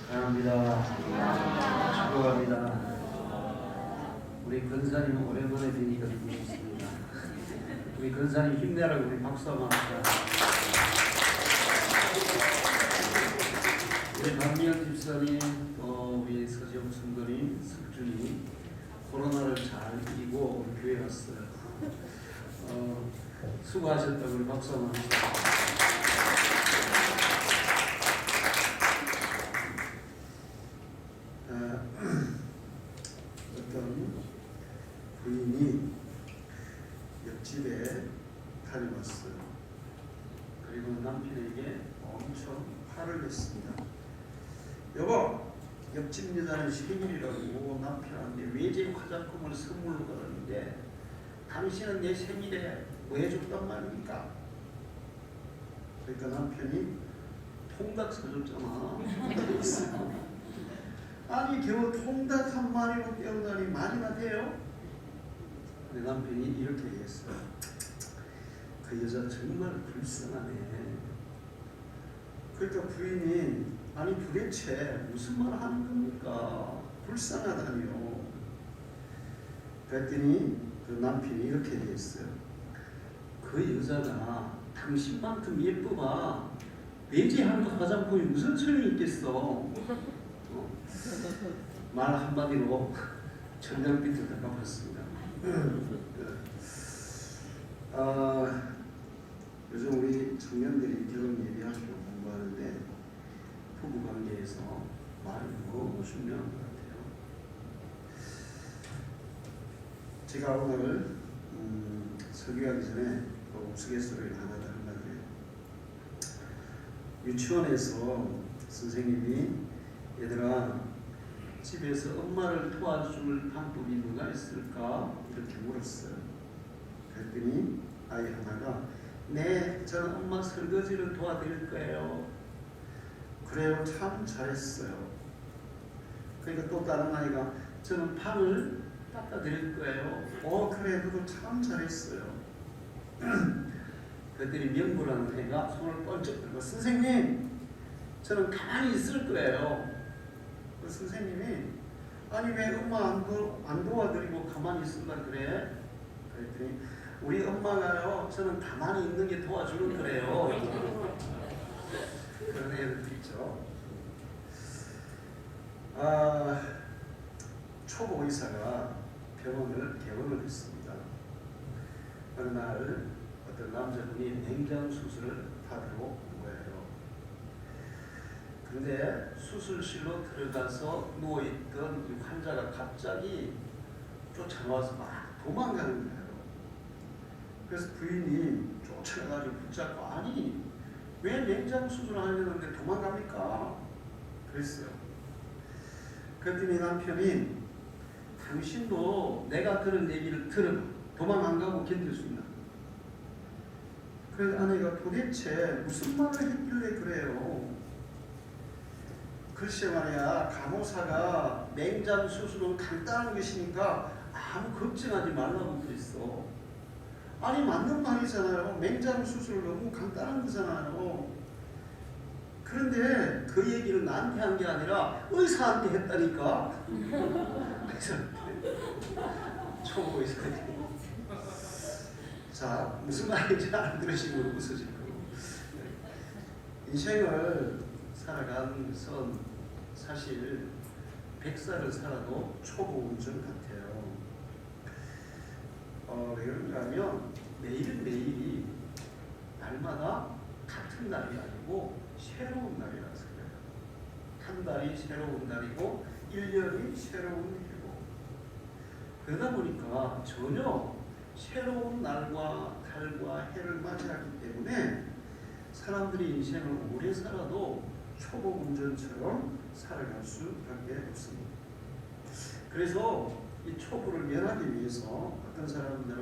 사랑합니다. 축복합니다. 우리 근사님 오랜만에 뵈니까 너무 좋습니다. 우리 근사님 힘내라고 우리 박수 한번 합시다. 우리 박미영 집사님, 우리 서지영 성도님, 석준이 코로나를 잘 이기고 우리 교회 왔어요. 수고하셨다고 우리 박수 한번 합시다. 어떤 부인이 옆집에 다녀왔어요. 그리고 남편에게 엄청 화를 냈습니다. 여보, 옆집 여자는 생일이라고 남편한테 외제 화장품을 선물로 받았는데 당신은 내 생일에 뭐 해줬단 말입니까? 그러니까 남편이 통닭 사줬잖아. 아니 겨우 통닭 한 마리로 때우다니 말이나 돼요? 근데 남편이 이렇게 얘기했어요. 그 여자 정말 불쌍하네. 그러니까 부인이 아니 도대체 무슨 말 하는 겁니까? 불쌍하다니요. 그랬더니 그 남편이 이렇게 얘기했어요. 그 여자가 당신만큼 예쁘마 외제하는 화장품이 무슨 소용이 있겠어. 말 한마디로 천장빛을 닦아봤습니다. 요즘 우리 청년들이 결혼 예비학교 공부하는데 부부관계에서 말이 너무 중요한 것 같아요. 제가 오늘 설교하기 전에 우스갯소리를 하나 하려고 해요. 유치원에서 선생님이 얘들아 집에서 엄마를 도와줄 방법이 뭐가 있을까? 이렇게 물었어요. 그랬더니 아이 하나가 네, 저는 엄마 설거지를 도와드릴 거예요. 그래요, 참 잘했어요. 그러니까 또 다른 아이가 저는 방을 닦아드릴 거예요. 그래, 너도 참 잘했어요. 그랬더니 명부라는 애가 손을 번쩍 들고 선생님, 저는 가만히 있을 거예요. 그 선생님이 아니 왜 엄마 안 도와드리고 가만히 있으려 그래? 그랬더니 우리 엄마가요 저는 가만히 있는 게 도와주는 거래요. 그런 애들도 있죠. 초보 의사가 병원을 개원을 했습니다. 어느 날 어떤 남자분이 냉장 수술을 받으러 온 거예요. 그런데 수술실로 들어가서 누워있던 환자가 갑자기 쫓아나와서 막 도망가는 거예요. 그래서 부인이 쫓아가가지고 붙잡고 아니 왜 냉장 수술을 하려는데 도망갑니까? 그랬어요. 그랬더니 남편이 당신도 내가 그런 얘기를 들으면 도망 안 가고 견딜 수 있나? 그래서 아내가 도대체 무슨 말을 했길래 그래요? 글쎄 말이야, 간호사가 냉장 수술은 간단한 것이니까 아무 걱정하지 말라고 그랬어. 아니 맞는 말이잖아요. 냉장 수술 너무 간단한 거잖아요. 그런데 그 얘기를 나한테 한 게 아니라 의사한테 했다니까. 그래서 초보 의사한테 자 무슨 말인지 안 들으시고 웃으시고 인생을 살아가는 것은 사실 100살을 살아도 초보 운전 같아요. 왜 그런가 하면 매일매일이 날마다 같은 날이 아니고 새로운 날이라서 그래요. 한 달이 새로운 날이고 1년이 새로운 일이고 그러다 보니까 전혀 새로운 날과 달과 해를 맞이하기 때문에 사람들이 인생을 오래 살아도 초보 운전처럼 살아갈 수밖에 없습니다. 그래서 이 초보를 면하기 위해서 어떤 사람들은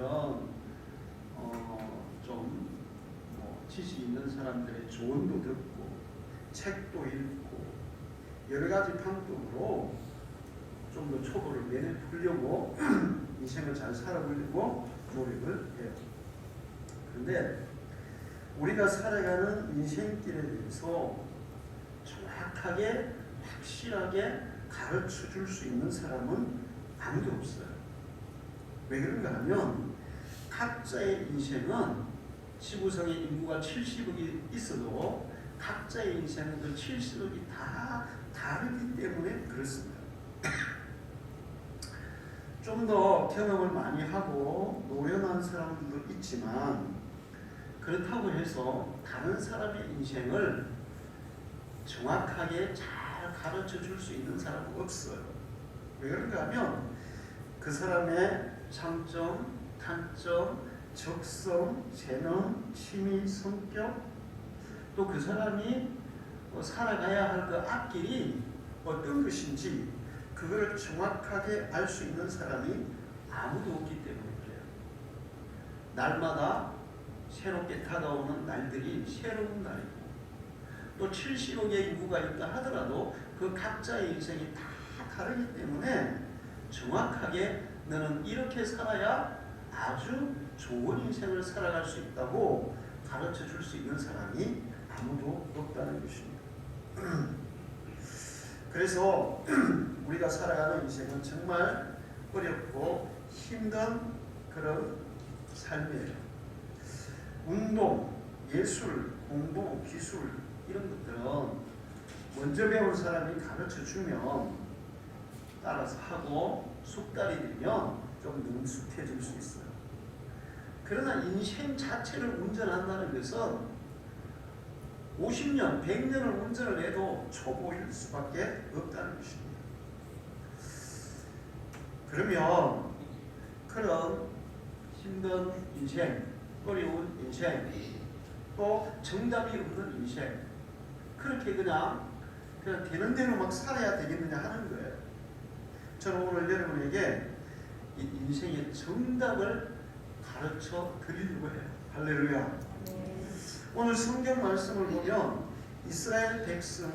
좀 지식 있는 사람들의 조언도 듣고 책도 읽고 여러 가지 방법으로 좀 더 초보를 면해보려고 인생을 잘 살아보려고 노력을 해요. 그런데 우리가 살아가는 인생길에 대해서 정확하게 확실하게 가르쳐 줄 수 있는 사람은 아무도 없어요. 왜 그런가 하면 각자의 인생은 지구상에 인구가 70억이 있어도 각자의 인생은 그 70억이 다 다르기 때문에 그렇습니다. 좀 더 경험을 많이 하고 노련한 사람들도 있지만 그렇다고 해서 다른 사람의 인생을 정확하게 잘 가르쳐 줄 수 있는 사람은 없어요. 왜 그런가 하면 그 사람의 장점, 단점, 적성, 재능, 취미, 성격, 또 그 사람이 살아가야 할 그 앞길이 어떤 것인지 그걸 정확하게 알 수 있는 사람이 아무도 없기 때문에 그래요. 날마다 새롭게 다가오는 날들이 새로운 날이고 또 70억의 인구가 있다 하더라도 그 각자의 인생이 다 다르기 때문에 정확하게 너는 이렇게 살아야 아주 좋은 인생을 살아갈 수 있다고 가르쳐 줄 수 있는 사람이 아무도 없다는 것입니다. 그래서 우리가 살아가는 인생은 정말 어렵고 힘든 그런 삶이에요. 운동, 예술, 공부, 기술 이런 것들은 먼저 배운 사람이 가르쳐 주면 따라서 하고 숙달이 되면 좀 능숙해질 수 있어요. 그러나 인생 자체를 운전한다는 것은 50년, 100년을 운전을 해도 초보일 수밖에 없다는 것입니다. 그러면 그런 힘든 인생, 어려운 인생, 또 정답이 없는 인생, 그렇게 그냥 되는 대로 막 살아야 되겠느냐 하는 거예요. 저는 오늘 여러분에게 이 인생의 정답을 가르쳐 드리려고 해요. 할렐루야. 오늘 성경 말씀을 보면 이스라엘 백성이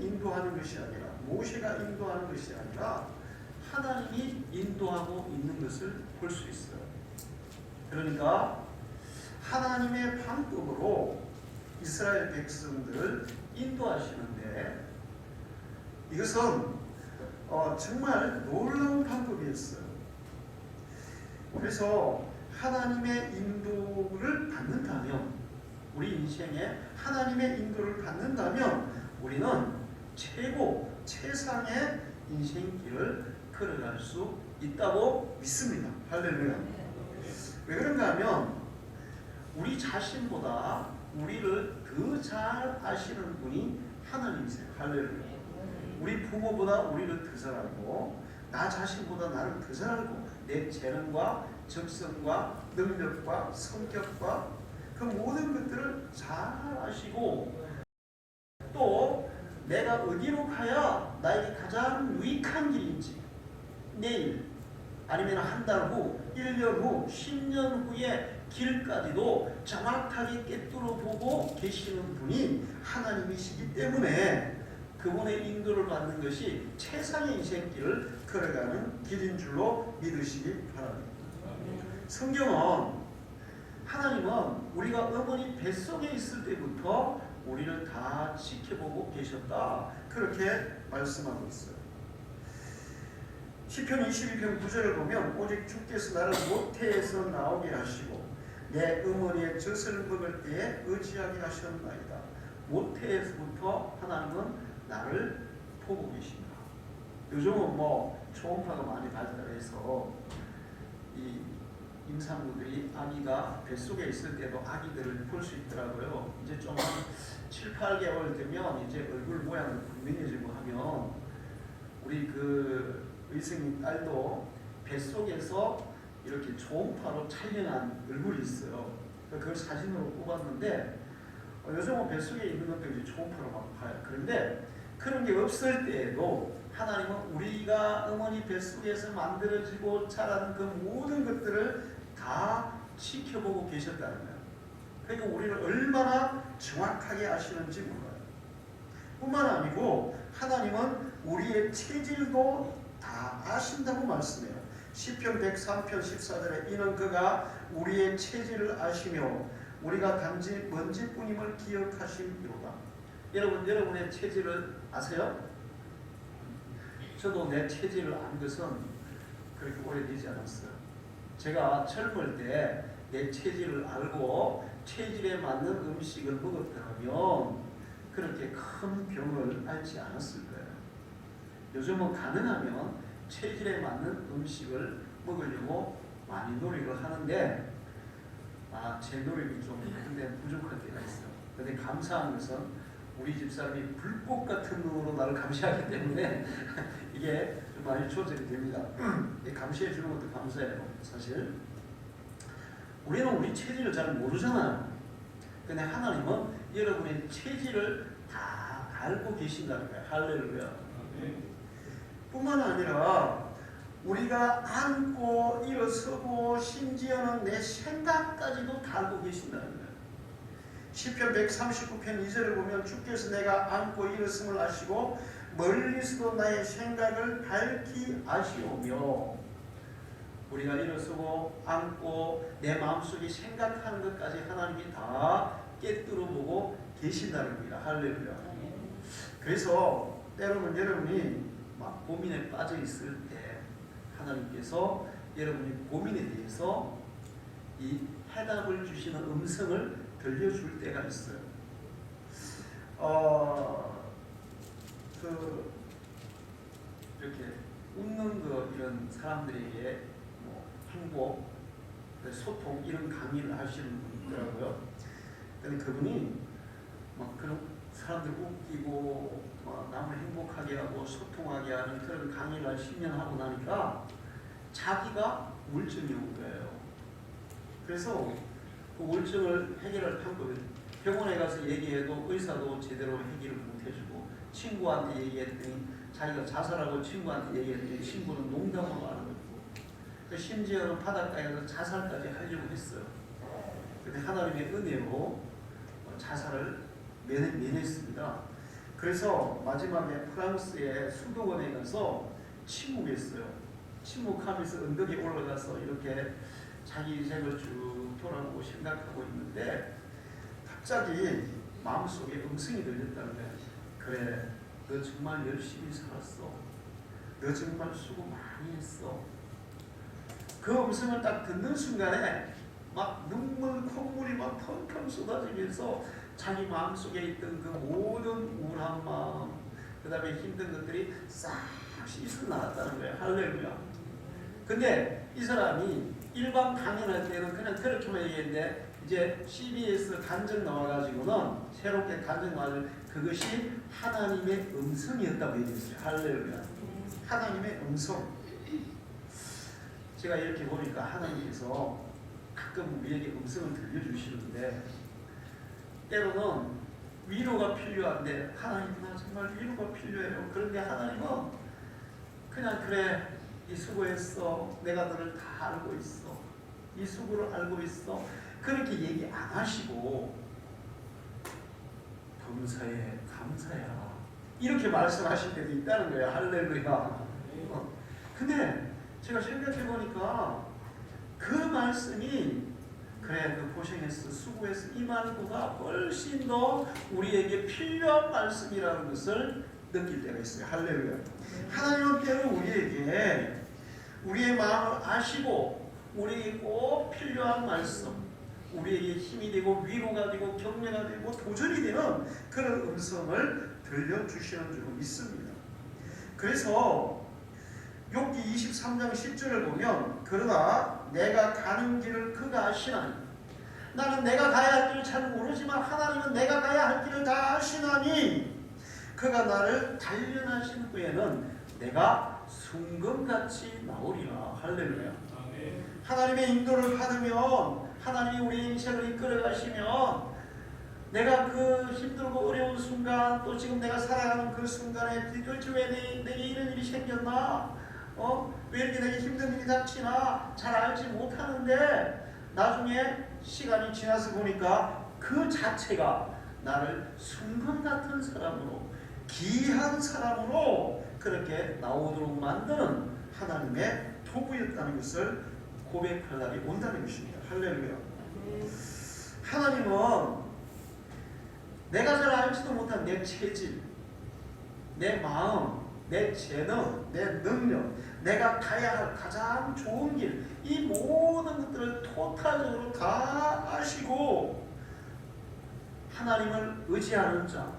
인도하는 것이 아니라 모세가 인도하는 것이 아니라 하나님이 인도하고 있는 것을 볼 수 있어요. 그러니까 하나님의 방법으로 이스라엘 백성들을 인도하시는데 이것은 정말 놀라운 방법이었어요. 그래서 하나님의 인도를 받는다면 우리 인생에 하나님의 인도를 받는다면 우리는 최상의 인생길을 걸어갈 수 있다고 믿습니다. 할렐루야. 왜 그런가 하면 우리 자신보다 우리를 더 잘 아시는 분이 하나님이세요. 할렐루야. 우리 부모보다 우리를 더 잘 알고 나 자신보다 나를 더 잘 알고 내 재능과 적성과 능력과 성격과 그 모든 것들을 잘 아시고 또 내가 어디로 가야 나에게 가장 유익한 길인지 내일 아니면 한 달 후, 1년 후, 10년 후의 길까지도 정확하게 꿰뚫어 보고 계시는 분이 하나님이시기 때문에 그분의 인도를 받는 것이 최상의 인생길을 걸어가는 길인 줄로 믿으시기 바랍니다. 성경은 하나님은 우리가 어머니 뱃속에 있을 때부터 우리를 다 지켜보고 계셨다. 그렇게 말씀하고 있어요. 시편 22편 9절을 보면 오직 주께서 나를 모태에서 나오게 하시고 내 어머니의 젖을 먹을 때에 의지하게 하셨나이다. 모태에서부터 하나님은 나를 보고 계신다. 요즘은 초음파가 많이 발달해서 이 임산부들이 아기가 뱃속에 있을 때도 아기들을 볼 수 있더라고요. 이제 좀 7, 8개월 되면 이제 얼굴 모양이 분명해지고 하면 우리 그 의성이 딸도 뱃속에서 이렇게 초음파로 촬영한 얼굴이 있어요. 그걸 사진으로 뽑았는데 요즘은 뱃속에 있는 것들이 초음파로 막 봐요. 그런데 그런 게 없을 때에도 하나님은 우리가 어머니 뱃속에서 만들어지고 자라는 그 모든 것들을 다 지켜보고 계셨다는 거예요. 그러니까 우리를 얼마나 정확하게 아시는지 몰라요. 뿐만 아니고 하나님은 우리의 체질도 다 아신다고 말씀해요. 시편 103편 14절에 이는 그가 우리의 체질을 아시며 우리가 단지 먼지뿐임을 기억하심이로다. 여러분의 체질을 아세요? 저도 내 체질을 안 것은 그렇게 오래되지 않았어요. 제가 젊을 때 내 체질을 알고 체질에 맞는 음식을 먹었다면 그렇게 큰 병을 앓지 않았을 거예요. 요즘은 가능하면 체질에 맞는 음식을 먹으려고 많이 노력을 하는데 제 노력이 좀 근데 부족할 때가 있어요. 근데 감사한 것은 우리 집사람이 불꽃 같은 눈으로 나를 감시하기 때문에 이게 좀 많이 조절이 됩니다. 감시해 주는 것도 감사해요. 사실 우리는 우리 체질을 잘 모르잖아요. 근데 하나님은 여러분의 체질을 다 알고 계신다는 거예요. 할렐루야. 뿐만 아니라 우리가 앉고 일어서고 심지어는 내 생각까지도 다 알고 계신다는 거예요. 시편 139편 2절을 보면 주께서 내가 앉고 일어섬을 아시고 멀리서도 나의 생각을 밝히 아시오며, 우리가 일어서고 앉고 내 마음속에 생각하는 것까지 하나님이 다 깨뜨려 보고 계신다는 겁니다. 할렐루야. 그래서 때로는 여러분이 막 고민에 빠져 있을 때 하나님께서 여러분의 고민에 대해서 이 해답을 주시는 음성을 들려줄 때가 있어요. 이렇게 웃는 이런 사람들에게 행복, 소통 이런 강의를 하시는 분이 있더라고요. 근데 그분이 막 그런 사람들 웃기고 남을 행복하게 하고 소통하게 하는 그런 강의를 한 10년 하고 나니까 자기가 우울증이 온 거예요. 그래서 그 우울증을 해결할 방법을 병원에 가서 얘기해도 의사도 제대로 해결을 못 해주고, 친구한테 얘기했더니 자기가 자살하고 친구한테 얘기했더니 친구는 농담으로 알아듣고, 심지어는 바닷가에 가서 자살까지 하려고 했어요. 근데 하나님의 은혜로 자살을 면했습니다. 그래서 마지막에 프랑스의 수도원에 가서 침묵했어요. 침묵하면서 언덕에 올라가서 이렇게 자기 인생을 쭉 돌아보고 생각하고 있는데 갑자기 마음속에 음성이 들렸다는 거예요. 그래, 너 정말 열심히 살았어. 너 정말 수고 많이 했어. 그 음성을 딱 듣는 순간에 막 눈물, 콧물이 막 펑펑 쏟아지면서 자기 마음속에 있던 그 모든 우울한 마음, 그 다음에 힘든 것들이 싹 씻어 나갔다는 거예요. 할렐루야. 근데 이 사람이 일반 강연할 때는 그냥 그렇게만 얘기했는데 이제 CBS 간증 나와가지고는 새롭게 간증 나와가지고 그것이 하나님의 음성이었다고 얘기했어요. 할렐루야. 하나님의 음성. 제가 이렇게 보니까 하나님께서 가끔 우리에게 음성을 들려주시는데 때로는 위로가 필요한데 하나님 나 정말 위로가 필요해요. 그런데 하나님은 그냥 그래 이 수고했어. 내가 너를 다 알고 있어. 이 수고를 알고 있어. 그렇게 얘기 안 하시고 범사에 감사해라. 이렇게 말씀하실 때도 있다는 거예요. 할렐루야. 근데 제가 생각해 보니까 그 말씀이 그래 그 고생했어 수고했어 이 말보다 훨씬 더 우리에게 필요한 말씀이라는 것을 느낄 때가 있어요. 할렐루야. 하나님은 때로 우리에게 우리의 마음을 아시고 우리에게 꼭 필요한 말씀, 우리에게 힘이 되고 위로가 되고 격려가 되고 도전이 되는 그런 음성을 들려주시는 줄 믿습니다. 그래서 욥기 23장 10절을 보면 그러나 내가 가는 길을 그가 아시나니, 나는 내가 가야 할 길을 잘 모르지만 하나님은 내가 가야 할 길을 다 아시나니 그가 나를 단련하신 후에는 내가 순금같이 나오리라. 할렐루야. 하나님의 인도를 받으면 하나님이 우리 인생을 이끌어 가시면 내가 그 힘들고 어려운 순간 또 지금 내가 살아가는 그 순간에 도대체 왜 내게 이런 일이 생겼나? 왜 이렇게 내게 힘든 일이 닥치나? 잘 알지 못하는데 나중에 시간이 지나서 보니까 그 자체가 나를 순금 같은 사람으로 귀한 사람으로 그렇게 나오도록 만드는 하나님의 도구였다는 것을 고백할 날이 온다는 것입니다. 할렐루야. 하나님은 내가 잘 알지도 못한 내 체질, 내 마음, 내 재능, 내 능력, 내가 가야 할 가장 좋은 길, 이 모든 것들을 토탈적으로 다 아시고 하나님을 의지하는 자,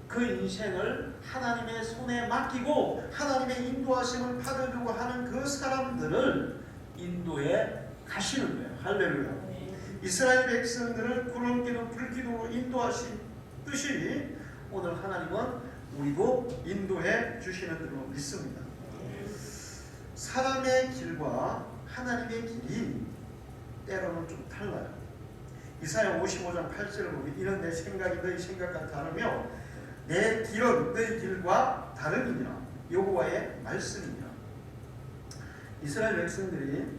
그 인생을 하나님의 손에 맡기고 하나님의 인도하심을 받으려고 하는 그 사람들을 인도해 가시는 거예요. 할렐루야. 이스라엘 백성들을 구름기둥 불기둥으로 인도하신 뜻이 오늘 하나님은 우리도 인도해 주시는 줄로 믿습니다. 사람의 길과 하나님의 길이 때로는 좀 달라요. 이사야 55장 8절을 보면 이는 내 생각이 너희 생각 같아 하며 내 길은 너희 길과 다름이냐 여호와의 말씀이냐. 이스라엘 백성들이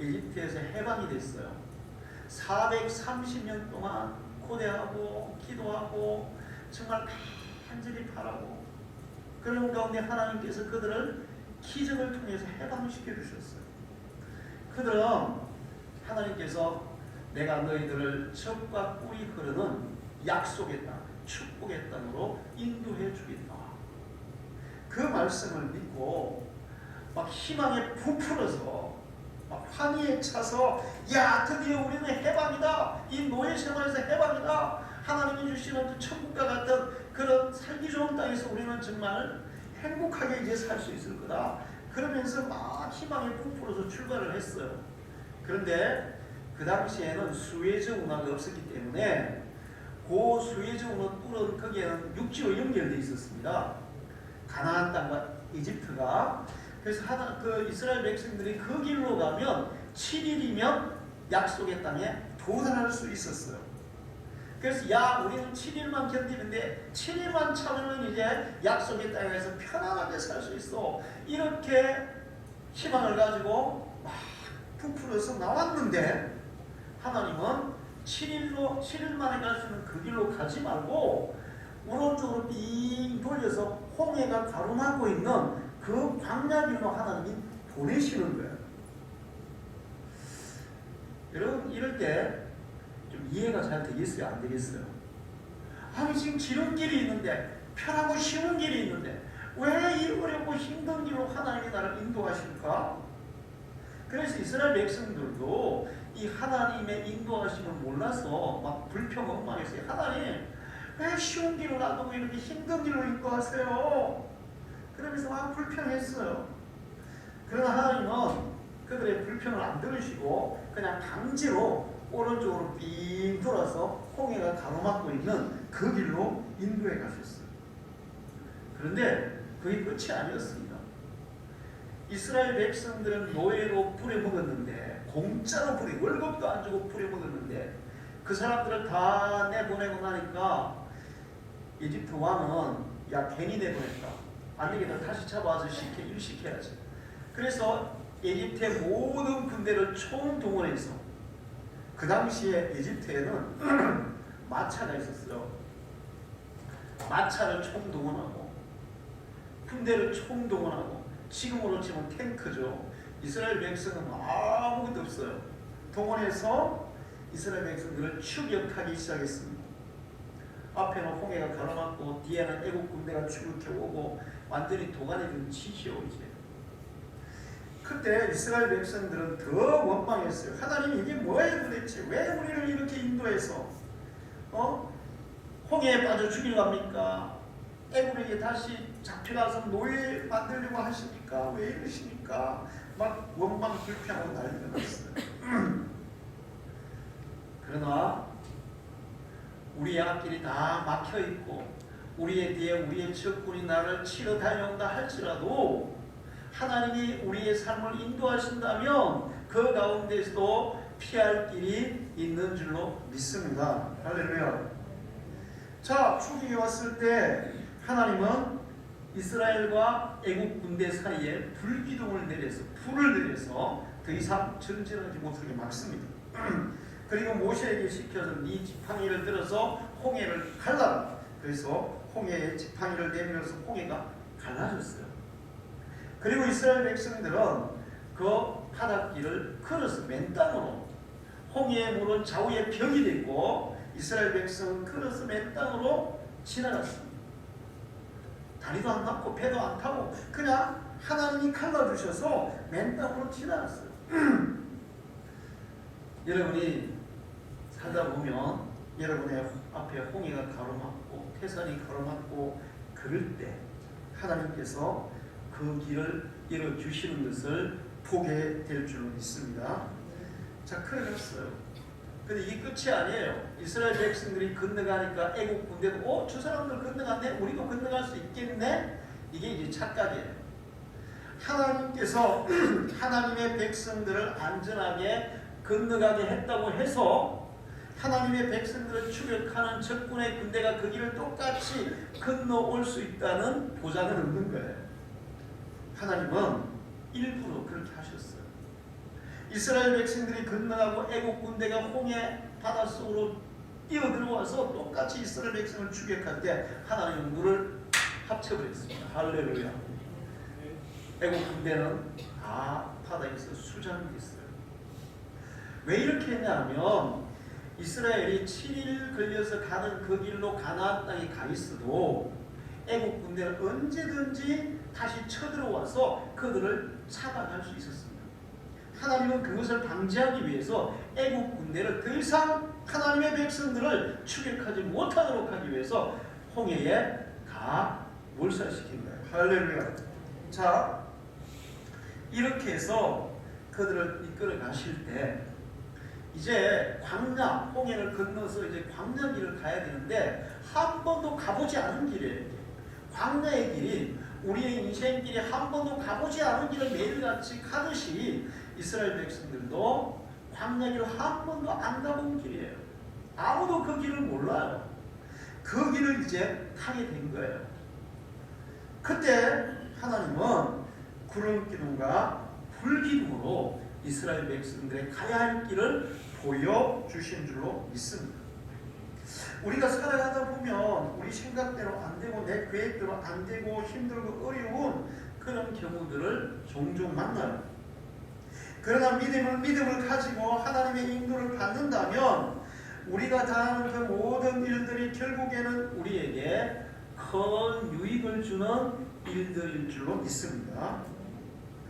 에집트에서 해방이 됐어요. 430년 동안 고대하고 기도하고 정말 간절히 바라고 그런 가운데 하나님께서 그들을 기적을 통해서 해방시켜 주셨어요. 그들은 하나님께서 내가 너희들을 젖과 꿀이 흐르는 약속의 땅, 축복의 땅으로 인도해 주겠다. 그 말씀을 믿고 막 희망에 부풀어서 막 환희에 차서 야 드디어 우리는 해방이다. 이 노예 생활에서 해방이다. 하나님이 주시는 그 천국과 같은 그런 살기 좋은 땅에서 우리는 정말 행복하게 이제 살 수 있을 거다. 그러면서 막 희망에 부풀어서 출발을 했어요. 그런데 그 당시에는 수에즈 운하가 없었기 때문에 그 수에즈 운하 뚫은 거기에는 육지로 연결되어 있었습니다. 가나안 땅과 이집트가. 그래서 그 이스라엘 백성들이 그 길로 가면 7일이면 약속의 땅에 도달할 수 있었어요. 그래서 야 우리는 7일만 견디는데 7일만 참으면 이제 약속의 땅에서 편안하게 살 수 있어. 이렇게 희망을 가지고 막 부풀어서 나왔는데 하나님은 7일 만에 갈 수 있는 그 길로 가지 말고 오른쪽으로 삥 돌려서 홍해가 가로막고 있는 그 광야길로 하나님이 보내시는 거예요. 여러분 이럴 때 좀 이해가 잘 되겠어요? 안 되겠어요? 아니 지금 지름길이 있는데 편하고 쉬운 길이 있는데 왜 이 어렵고 힘든 길로 하나님이 나를 인도하실까? 그래서 이스라엘 백성들도 이 하나님의 인도하심을 몰라서 막 불평원망했어요. 하나님 왜 쉬운 길을 놔두고 이렇게 힘든 길로 인도하세요? 그러면서 막 불평했어요. 그러나 하나님은 그들의 불평을 안 들으시고 그냥 강제로 오른쪽으로 삥 돌아서 홍해가 가로막고 있는 그 길로 인도해 가셨어요. 그런데 그게 끝이 아니었습니다. 이스라엘 백성들은 노예로 부려먹었는데 공짜로 월급도 안 주고 부려먹었는데 그 사람들을 다 내보내고 나니까 이집트 왕은 야 괜히 내보냈다. 안 되겠다. 다시 잡아와서 일시켜야지. 그래서 이집트의 모든 군대를 총동원해서 그 당시에 이집트에는 마차가 있었어요. 마차를 총동원하고 군대를 총동원하고 지금으로 치면 탱크죠. 이스라엘 백성은 아무것도 없어요. 동원해서 이스라엘 백성들을 추격하기 시작했습니다. 앞에는 홍해가 가로막고 뒤에는 애국 군대가 추격해 오고 완전히 도가니든 지시오 이제. 그때 이스라엘 백성들은 더 원망했어요. 하나님 이게 뭐예요 도대체? 왜 우리를 이렇게 인도해서 홍해에 빠져 죽이려 합니까? 애국에게 다시 잡혀가서 노예 만들려고 하십니까? 왜 이러십니까? 막 원망 불평하고 난리가 났어요. 그러나 우리의 앞길이 다 막혀있고 우리의 뒤에 우리의 적군이 나를 치러 달려온다 할지라도 하나님이 우리의 삶을 인도하신다면 그 가운데서도 피할 길이 있는 줄로 믿습니다. 할렐루야. 자, 추격이 왔을 때 하나님은 이스라엘과 애국 군대 사이에 불기둥을 내려서 불을 내려서 더 이상 전진하지 못하게 막습니다. 그리고 모세에게 시켜서 네 지팡이를 들어서 홍해를 갈라라. 그래서 홍해에 지팡이를 내밀어서 홍해가 갈라졌어요. 그리고 이스라엘 백성들은 그 바닷길을 걸어서 맨 땅으로 홍해의 물은 좌우에 벽이 되고 이스라엘 백성은 걸어서 맨 땅으로 지나갔습니다. 다리도 안 닿고 배도 안 타고 그냥 하나님이 갈라주셔서 맨땅으로 지나갔어요. 여러분이 살다 보면 여러분의 앞에 홍해가 가로막고 태산이 가로막고 그럴 때 하나님께서 그 길을 열어주시는 것을 보게 될 줄 믿습니다. 자, 그랬어요. 근데 이게 끝이 아니에요. 이스라엘 백성들이 건너가니까 애국 군대도 저 사람들 건너갔네? 우리도 건너갈 수 있겠네? 이게 이제 착각이에요. 하나님께서 하나님의 백성들을 안전하게 건너가게 했다고 해서 하나님의 백성들을 추격하는 적군의 군대가 그 길을 똑같이 건너올 수 있다는 보장은 없는 거예요. 하나님은 일부러 그렇게 하셨어요. 이스라엘 백성들이 건너가고 애국 군대가 홍해 바닷속으로 뛰어들어와서 똑같이 이스라엘 백성을 추격할 때 하나님은 물을 합쳐버렸습니다. 할렐루야. 애국 군대는 다 바다에서 수장했어요. 왜 이렇게 했냐면 이스라엘이 7일 걸려서 가는 그 길로 가나안 땅에 가 있어도 애국 군대는 언제든지 다시 쳐들어와서 그들을 차단할 수 있었습니다. 하나님은 그것을 방지하기 위해서 애국 군대를 더 이상 하나님의 백성들을 추격하지 못하도록 하기 위해서 홍해에 다 몰살시킨 거예요. 할렐루야. 자, 이렇게 해서 그들을 이끌어 가실 때 이제 광야, 홍해를 건너서 이제 광야 길을 가야 되는데 한 번도 가보지 않은 길이에요. 광야의 길이 우리의 인생길이 한 번도 가보지 않은 길을 매일같이 가듯이 이스라엘 백성들도 광야 길을 한 번도 안 가본 길이에요. 아무도 그 길을 몰라요. 그 길을 이제 타게 된 거예요. 그때 하나님은 구름 기둥과 불 기둥으로 이스라엘 백성들의 가야 할 길을 보여주신 줄로 믿습니다. 우리가 살아가다 보면 우리 생각대로 안 되고 내 계획대로 안 되고 힘들고 어려운 그런 경우들을 종종 만나요. 그러나 믿음을 가지고 하나님의 인도를 받는다면 우리가 당하는 그 모든 일들이 결국에는 우리에게 큰 유익을 주는 일들일 줄로 믿습니다.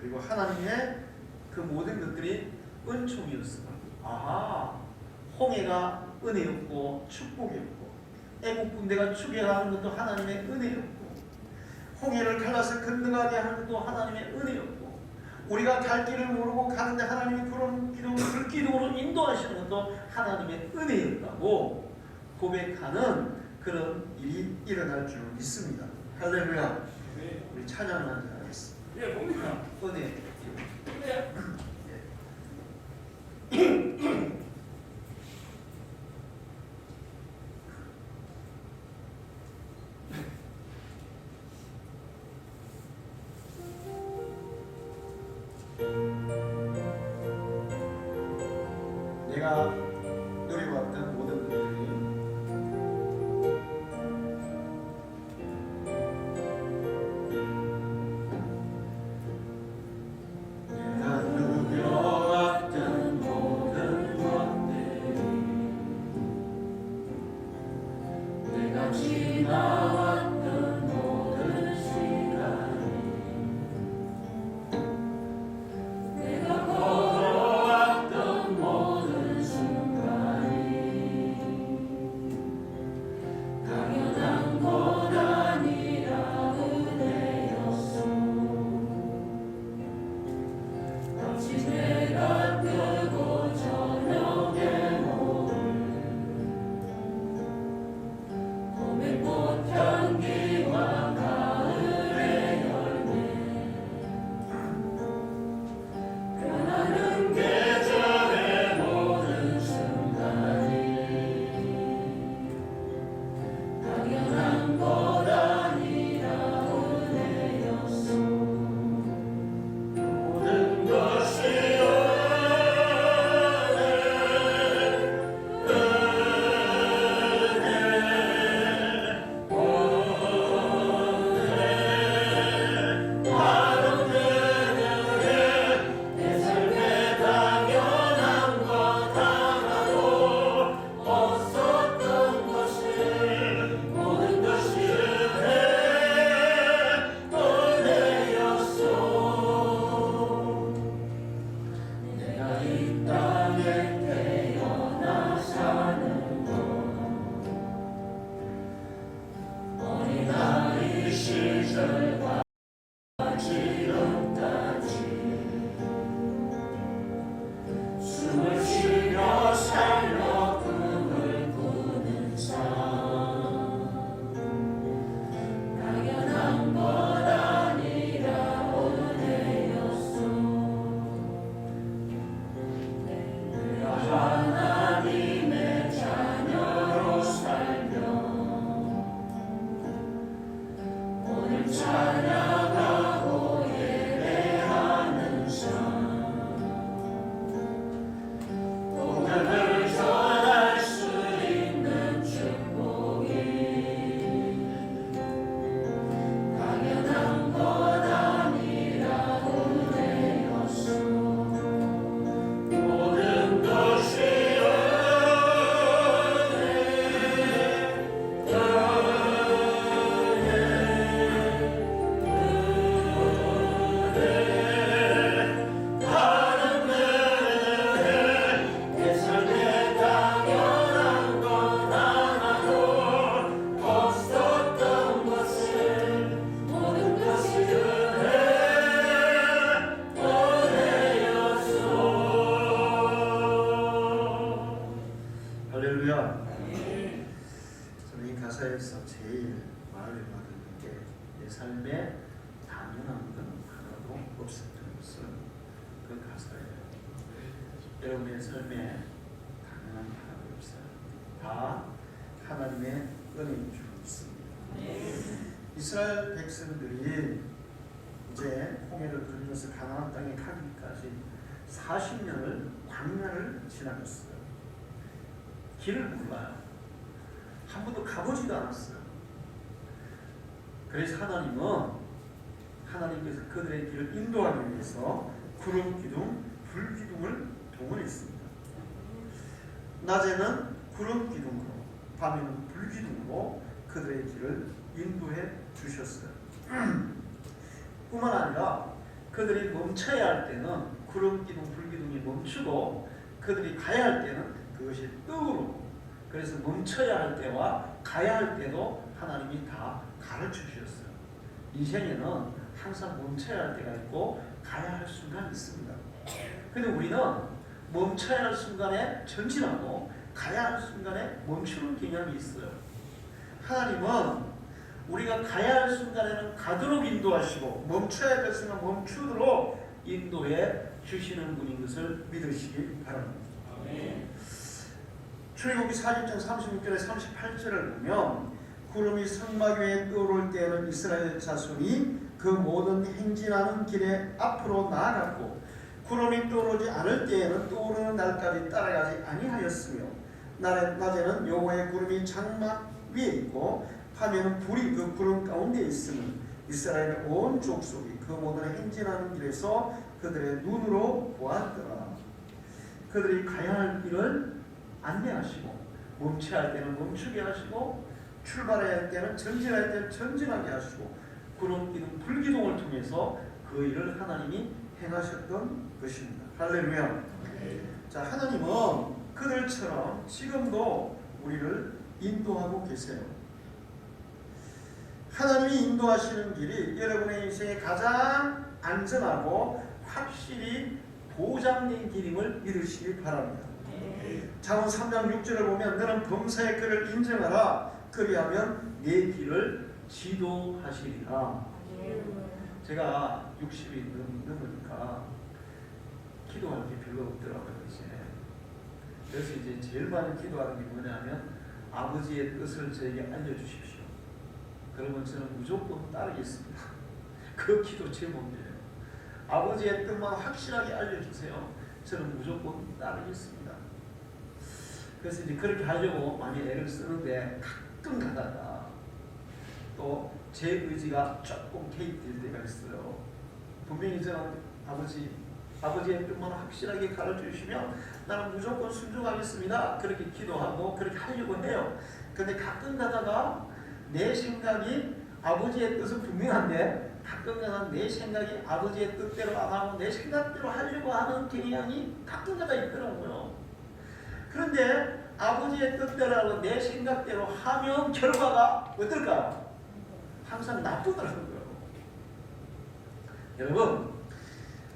그리고 하나님의 그 모든 것들이 은총이었습니다. 아하, 홍해가 은혜였고 축복이었고 애국 군대가 추격하는 것도 하나님의 은혜였고 홍해를 갈라서 건너가게 하는 것도 하나님의 은혜였고 우리가 갈 길을 모르고 가는데 하나님이 그런 기둥으로 인도하시는 것도 하나님의 은혜였다고 고백하는 그런 일이 일어날 줄 믿습니다. 할렐루야. 우리 찬양을 하겠습니다. 예, 뭡니까? 은혜. 네. 내가 누려왔던 모든 것들이 내가 누려왔던 모든 것들이 내가 지나왔던 모든 시간이 내가 걸어왔던 모든 순간이 당연한 것 아니라 은혜였소. 마치 내가 뜨고 저녁에 봄의 꽃향기와 가을의 열매 변하는 계절의 모든 순간이 당연한 것 아니라 은혜였소. 모든 것이 내 삶에 당연한 것 하나도 없었던 것을 모든 제일 마음에 받는 게 내 삶에 당연한 건 하나도 없었던 것은 그 가사예요. 여러분의 삶에 당연한 하나도 없어요. 다 하나님의 은혜인 줄 믿습니다. 이스라엘 백성들이 이제 홍해를 건너서 가나안 땅에 가기까지 40년을 광야를 지나갔어요. 길을 몰라요. 한 번도 가보지도 않았어요. 그래서 하나님께서 그들의 길을 인도하기 위해서 구름 기둥, 불 기둥을 동원했습니다. 낮에는 구름 기둥으로, 밤에는 불 기둥으로 그들의 길을 인도해 주셨어요. 뿐만 아니라 그들이 멈춰야 할 때는 구름 기둥, 불 기둥이 멈추고 그들이 가야 할 때는 그것이 떡으로, 그래서 멈춰야 할 때와 가야 할 때도 하나님이 다 가르쳐 주셨어요. 인생에는 항상 멈춰야 할 때가 있고 가야 할 순간이 있습니다. 근데 우리는 멈춰야 할 순간에 전진하고 가야 할 순간에 멈추는 개념이 있어요. 하나님은 우리가 가야 할 순간에는 가도록 인도하시고 멈춰야 될 순간 멈추도록 인도해 주시는 분인 것을 믿으시기 바랍니다. 출애굽기 40장 36절에 38절을 보면 구름이 성막 위에 떠오를 때에는 이스라엘 자손이 그 모든 행진하는 길에 앞으로 나아갔고 구름이 떠오르지 않을 때에는 떠오르는 날까지 따라가지 아니하였으며 낮에는 여호와의 구름이 장막 위에 있고 밤에는 불이 그 구름 가운데 있으며 이스라엘의 온 족속이 그 모든 행진하는 길에서 그들의 눈으로 보았더라. 그들이 가야 할 길을 안내하시고 멈춰야 할 때는 멈추게 하시고 출발해야 할 때는 전진할 때는 전진하게 하시고 구름 기둥, 불 기둥을 통해서 그 일을 하나님이 행하셨던 것입니다. 할렐루야. 자, 하나님은 그들처럼 지금도 우리를 인도하고 계세요. 하나님이 인도하시는 길이 여러분의 인생에 가장 안전하고 확실히 보장된 길임을 믿으시기 바랍니다. 잠언 3장 6절을 보면 너는 범사의 그를 인정하라 그리하면 내 길을 지도하시리라. 제가 60이 넘으니까 기도할 게 별로 없더라고요. 그래서 이제 제일 많이 기도하는 게 뭐냐면 아버지의 뜻을 저에게 알려주십시오. 그러면 저는 무조건 따르겠습니다. 그 기도 제목이에요. 아버지의 뜻만 확실하게 알려주세요. 저는 무조건 따르겠습니다. 그래서 이제 그렇게 하려고 많이 애를 쓰는데 가끔 가다가 또 제 의지가 조금 개입될 때가 있어요. 분명히 저는 아버지의 뜻만 확실하게 가르쳐주시면 나는 무조건 순종하겠습니다. 그렇게 기도하고 그렇게 하려고 해요. 근데 가끔 가다가 내 생각이 아버지의 뜻은 분명한데 가끔 가다가 내 생각이 아버지의 뜻대로 안 하고 내 생각대로 하려고 하는 경향이 가끔 가다 있더라고요. 그런데 아버지의 뜻대로 하고 내 생각대로 하면 결과가 어떨까요? 항상 나쁘더라고요. 여러분,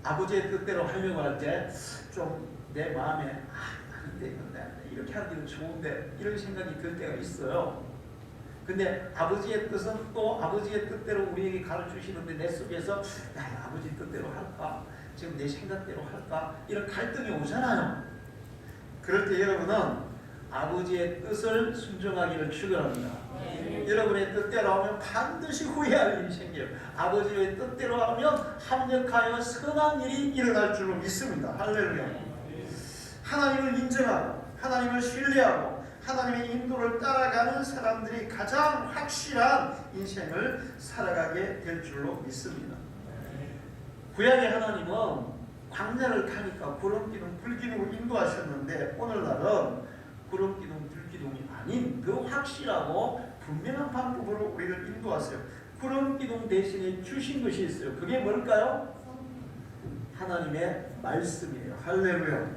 아버지의 뜻대로 하려고 할 때 좀 내 마음에 아닌데 이렇게 하기는 좋은데 이런 생각이 들 때가 있어요. 근데 아버지의 뜻은 또 아버지의 뜻대로 우리에게 가르치시는데 내 속에서 야, 아버지 뜻대로 할까? 지금 내 생각대로 할까? 이런 갈등이 오잖아요. 그럴 때 여러분은 아버지의 뜻을 순종하기를 축원합니다. 여러분의 뜻대로 하면 반드시 후회할 일이 생겨요. 아버지의 뜻대로 하면 합력하여 선한 일이 일어날 줄로 믿습니다. 할렐루야. 하나님을 인정하고 하나님을 신뢰하고 하나님의 인도를 따라가는 사람들이 가장 확실한 인생을 살아가게 될 줄로 믿습니다. 구약의 하나님은 광야를 타니까 구름기둥, 불기둥을 인도하셨는데 오늘날은 구름기둥, 불기둥이 아닌 그 확실하고 분명한 방법으로 우리를 인도하세요. 구름기둥 대신에 주신 것이 있어요. 그게 뭘까요? 하나님의 말씀이에요. 할렐루야.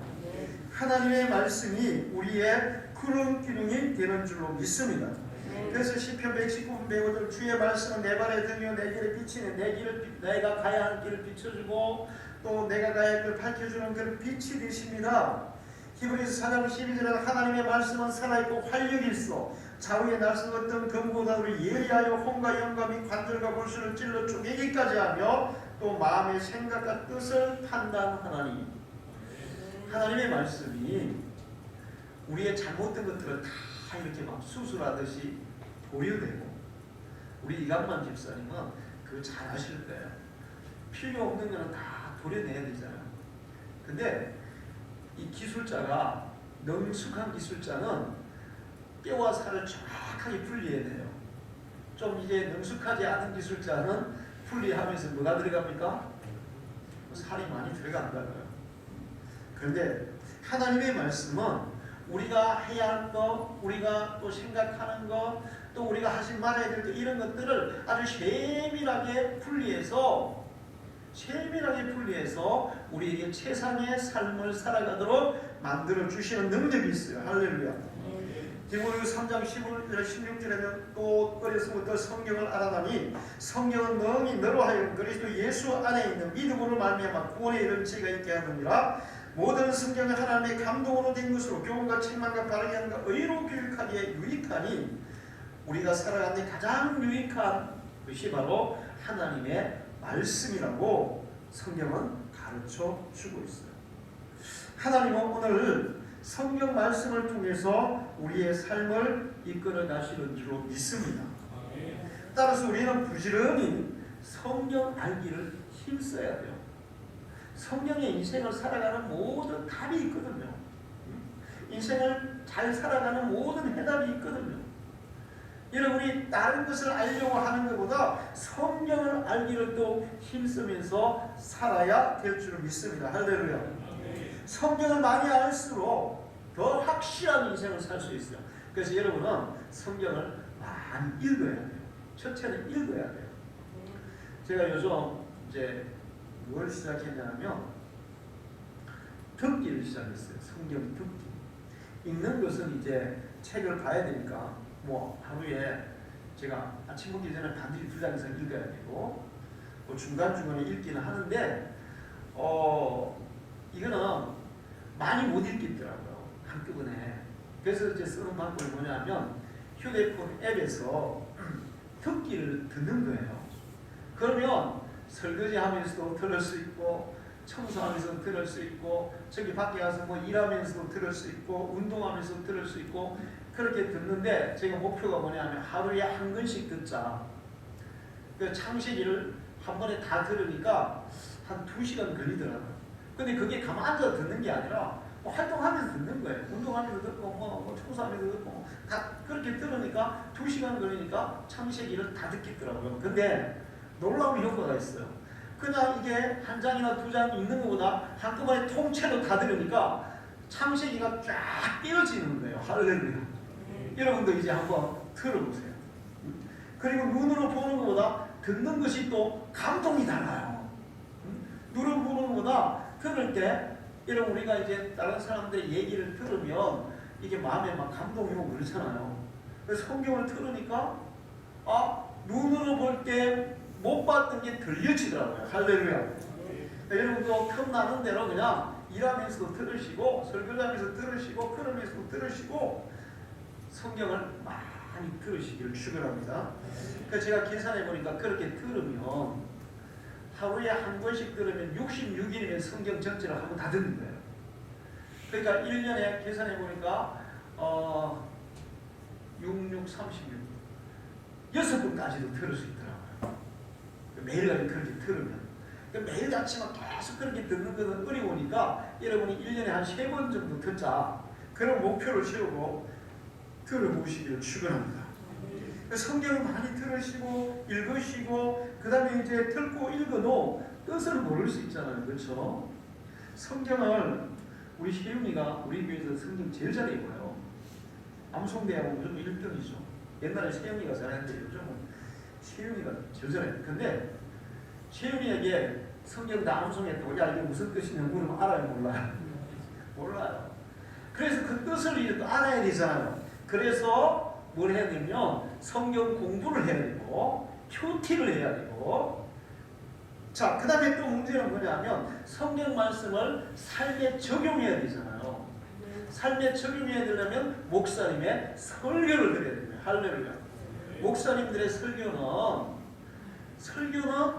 하나님의 말씀이 우리의 구름기둥이 되는 줄로 믿습니다. 그래서 시편 119편 105절 주의 말씀은 내 발에 등이요 내 길에 비치네. 내가 가야 할 길을 비춰주고 또 내가 가야 할 길을 밝혀주는 그런 빛이 되십니다. 히브리서 4장 12절에는 하나님의 말씀은 살아있고 활력이 있어 좌우에 날서었던 금고다를 예리하여 혼과 영감이 관절과 골수를 찔러 쪼개기까지 하며 또 마음의 생각과 뜻을 판단하나니. 하나님의 말씀이 우리의 잘못된 것들을 다 이렇게 막 수술하듯이 보류되고, 우리 이강만 집사님은 그거 잘 아실 거예요. 필요 없는 거는 다 도려내야 되잖아요. 근데 이 기술자가, 능숙한 기술자는 뼈와 살을 정확하게 분리해야 돼요. 좀 이제 능숙하지 않은 기술자는 분리하면서 뭐가 들어갑니까? 살이 많이 들어간다고요. 그런데 하나님의 말씀은 우리가 해야 할 것, 우리가 또 생각하는 것, 또 우리가 하지 말아야 될 것, 이런 것들을 아주 세밀하게 분리해서 우리에게 최상의 삶을 살아가도록 만들어 주시는 능력이 있어요. 할렐루야. 디모데후서 3장 16절에는 또 어려서부터 성경을 알아다니 성경은 능히 너로 하여금 그리스도 예수 안에 있는 믿음으로 말미암아 구원에 이른 지혜가 있게 하느니라. 모든 성경은 하나님의 감동으로 된 것으로 교훈과 책망과 바르게 하는 것 의로 교육하기에 유익하니, 우리가 살아가는 데 가장 유익한 것이 바로 하나님의 말씀이라고 성경은 가르쳐 주고 있어요. 하나님은 오늘 성경 말씀을 통해서 우리의 삶을 이끌어 가시는 줄로 믿습니다. 따라서 우리는 부지런히 성경 알기를 힘써야 돼요. 성경의 인생을 살아가는 모든 답이 있거든요. 인생을 잘 살아가는 모든 해답이 있거든요. 여러분이 다른 것을 알려고 하는 것보다 성경을 알기를 또 힘쓰면서 살아야 될 줄 믿습니다. 할렐루야. 성경을 많이 알수록 더 확실한 인생을 살 수 있어요. 그래서 여러분은 성경을 많이 읽어야 돼요. 첫째는 읽어야 돼요. 제가 요즘 이제 뭘 시작했냐면 듣기를 시작했어요. 성경 듣기. 읽는 것은 이제 책을 봐야 되니까 뭐 하루에 제가 아침 먹기 전에 반드시 2장 이상 읽어야 되고, 뭐 중간중간에 읽기는 하는데 이거는 많이 못 읽겠더라고요. 한꺼번에. 그래서 이제 쓰는 방법이 뭐냐면 휴대폰 앱에서 듣기를 듣는 거예요. 그러면 설거지 하면서도 들을 수 있고, 청소하면서도 들을 수 있고, 저기 밖에 가서 뭐 일하면서도 들을 수 있고, 운동하면서도 들을 수 있고, 그렇게 듣는데 제가 목표가 뭐냐면 하루에 한 권씩 듣자. 그 창세기를 한 번에 다 들으니까 한 2시간 걸리더라고요. 근데 그게 가만히 앉아 듣는 게 아니라 뭐 활동하면서 듣는 거예요. 운동하면서 듣고 뭐 청소하면서 듣고 다 그렇게 들으니까 2시간 걸리니까 창세기를 다 듣겠더라고요. 근데 놀라운 효과가 있어요. 그냥 이게 한 장이나 2장 읽는 것보다 한꺼번에 통째로 다 들으니까 창세기가 쫙 띄어지는 거예요. 할렐루야. 여러분도 이제 한번 들어보세요. 그리고 눈으로 보는 것보다 듣는 것이 또 감동이 달라요. 눈으로 보는 것보다 들을 때, 여러분 우리가 이제 다른 사람들의 얘기를 들으면 이게 마음에 막 감동이 오고 그렇잖아요. 그래서 성경을 들으니까 눈으로 볼 때 못 봤던 게 들려지더라고요. 할렐루야. 여러분도 틈나는 대로 그냥 일하면서도 들으시고, 설교하면서 들으시고, 걸으면서도 들으시고, 성경을 많이 들으시기를 축원합니다. 그래서 제가 계산해 보니까 그렇게 들으면 하루에 한 권씩 들으면 66일이면 성경 전체를 한번 다 듣는 거예요. 그러니까 1년에 계산해 보니까 66, 36 6번까지도 들을 수 있더라고요. 매일같이 그렇게 들으면. 매일같이 막 계속 그렇게 듣는 것은 어려우니까 여러분이 1년에 한 3번 정도 듣자. 그런 목표를 세우고 들어보시기를 축원합니다. 성경을 많이 들으시고 읽으시고, 그 다음에 이제 듣고 읽어도 뜻을 모를 수 있잖아요. 그렇죠? 성경을 우리 시윤이가 우리 교회에서 성경 제일 잘 읽어요. 암송대하고 무조건 1등이죠. 옛날에 세윤이가 잘했는데 요즘은 세윤이가 제일 잘해요. 근데 세윤이에게 성경 다 암송했다고 야 이게 무슨 뜻이냐 물으면 알아요 몰라요? 몰라요. 그래서 그 뜻을 또 알아야 되잖아요. 그래서 뭘 해야 되면 성경 공부를 해야 되고 큐티를 해야 되고, 자, 그 다음에 또 문제는 뭐냐면 성경 말씀을 삶에 적용해야 되잖아요. 삶에 적용해야 되려면 목사님의 설교를 드려야 됩니다. 할렐루야. 목사님들의 설교는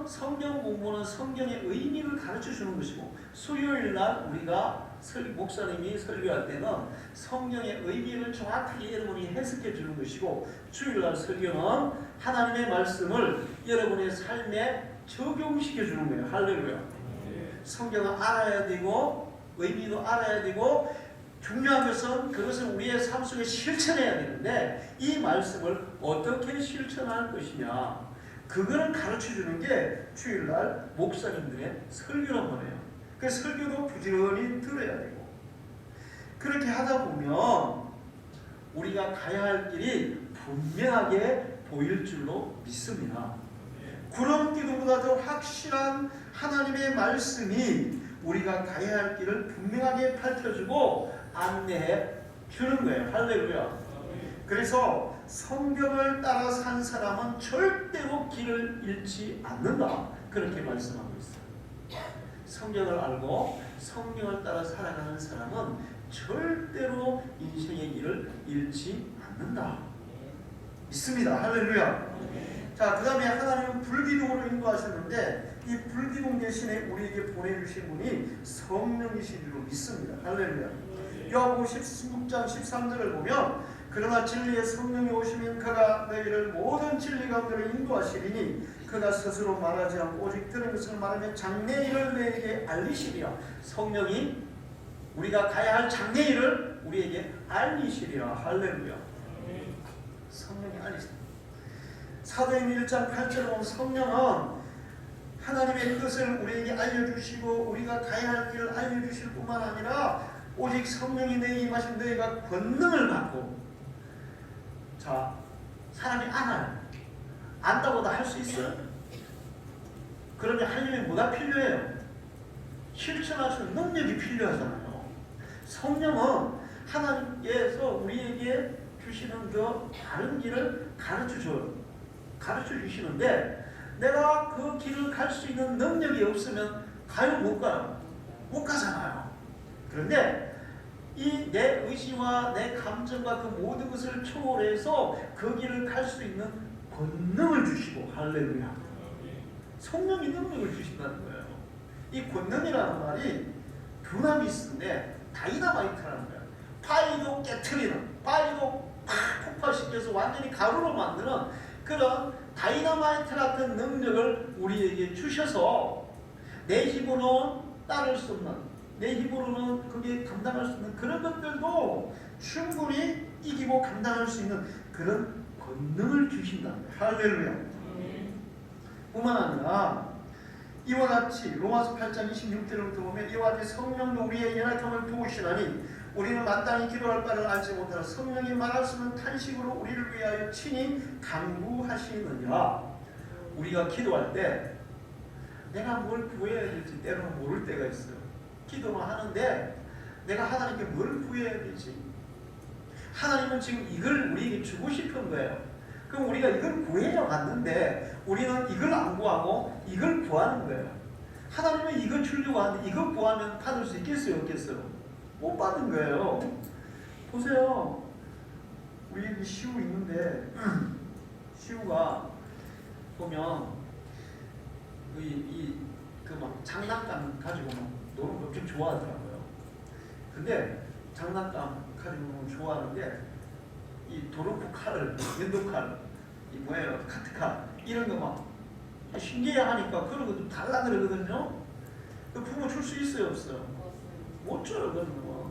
성경 공부는 성경의 의미를 가르쳐 주는 것이고, 수요일 날 우리가 목사님이 설교할 때는 성경의 의미를 정확하게 여러분이 해석해 주는 것이고, 주일 날 설교는 하나님의 말씀을 여러분의 삶에 적용시켜 주는 거예요. 할렐루야. 성경을 알아야 되고 의미도 알아야 되고, 중요한 것은 그것을 우리의 삶 속에 실천해야 되는데, 이 말씀을 어떻게 실천할 것이냐, 그거를 가르쳐주는 게 주일날 목사님들의 설교란 말이에요. 그 설교도 부지런히 들어야 되고, 그렇게 하다 보면 우리가 가야 할 길이 분명하게 보일 줄로 믿습니다. 구름 기둥보다 더 확실한 하나님의 말씀이 우리가 가야 할 길을 분명하게 밝혀주고 안내해 주는 거예요. 할렐루야. 그래서 성경을 따라 산 사람은 절대로 길을 잃지 않는다, 그렇게 말씀하고 있어요. 성경을 알고 성경을 따라 살아가는 사람은 절대로 인생의 길을 잃지 않는다, 믿습니다. 할렐루야. 자, 그 다음에 하나님은 불기둥으로 인도하셨는데, 이 불기둥 대신에 우리에게 보내주신 분이 성령이신 줄로 믿습니다. 할렐루야. 요한복음 16장 13절을 보면, 그러나 진리의 성령이 오시면 그가 너희를 모든 진리 가운데로 인도하시리니 그가 스스로 말하지 않고 오직 들은 것을 말하면 장래일을 너희에게 알리시리라. 성령이 우리가 가야 할 장래일을 우리에게 알리시리라. 할렐루야. 성령이 알리시리라. 사도행전 1장 8절에 보면 성령은 하나님의 뜻을 우리에게 알려주시고 우리가 가야 할 길을 알려주실 뿐만 아니라, 오직 성령이 너희에게 임하신 너희가 권능을 받고, 자, 사람이 알아요. 안다고 다 할 수 있어요? 그러면 하려면 뭐가 필요해요? 실천할 수 있는 능력이 필요하잖아요. 성령은 하나님께서 우리에게 주시는 그 다른 길을 가르쳐 주시는데, 내가 그 길을 갈 수 있는 능력이 없으면 가요? 못 가요? 못 가잖아요. 그런데 이 내 의지와 내 감정과 그 모든 것을 초월해서 그 길을 갈 수 있는 권능을 주시고, 할렐루야. 성령이 능력을 주신다는 거예요. 이 권능이라는 말이 두나미스인데 다이나마이트라는 거예요. 파이도 깨트리는, 파이도 팍 폭발시켜서 완전히 가루로 만드는 그런 다이나마이트 같은 능력을 우리에게 주셔서, 내 힘으로는 따를 수 없는, 내 힘으로는 그게 감당할 수 있는 그런 것들도 충분히 이기고 감당할 수 있는 그런 권능을 주신다. 할렐루야. 뿐만 아니라 이와 같이 로마서 8장 26절부터 보면, 이와 같이 성령도 우리의 연약함을 도우시나니 우리는 마땅히 기도할 바를 알지 못하나 성령이 말할 수 없는 탄식으로 우리를 위하여 친히 간구하시느니라. 우리가 기도할 때 내가 뭘 구해야 될지 때로는 모를 때가 있어요. 기도는 하는데 내가 하나님께 뭘 구해야 되지? 하나님은 지금 이걸 우리에게 주고 싶은 거예요. 그럼 우리가 이걸 구해야 갔는데 우리는 이걸 안 구하고 이걸 구하는 거예요. 하나님은 이거 주려고 하는데 이거 구하면 받을 수 있겠어요? 없겠어요? 못 받은 거예요. 보세요. 우리 여기 시우 있는데 시우가 보면 그 막 장난감 가지고 막 노는 거 좀 좋아하더라고요. 근데 장난감 가지고 노는 거 좋아하는데 이 도로프 칼을, 연도칼, 이 뭐예요, 카트칼 이런 거 막 신기해하니까 그런 거 좀 달라 그러거든요. 그 부모 줄 수 있어요, 없어요? 못 줘요, 그런 거.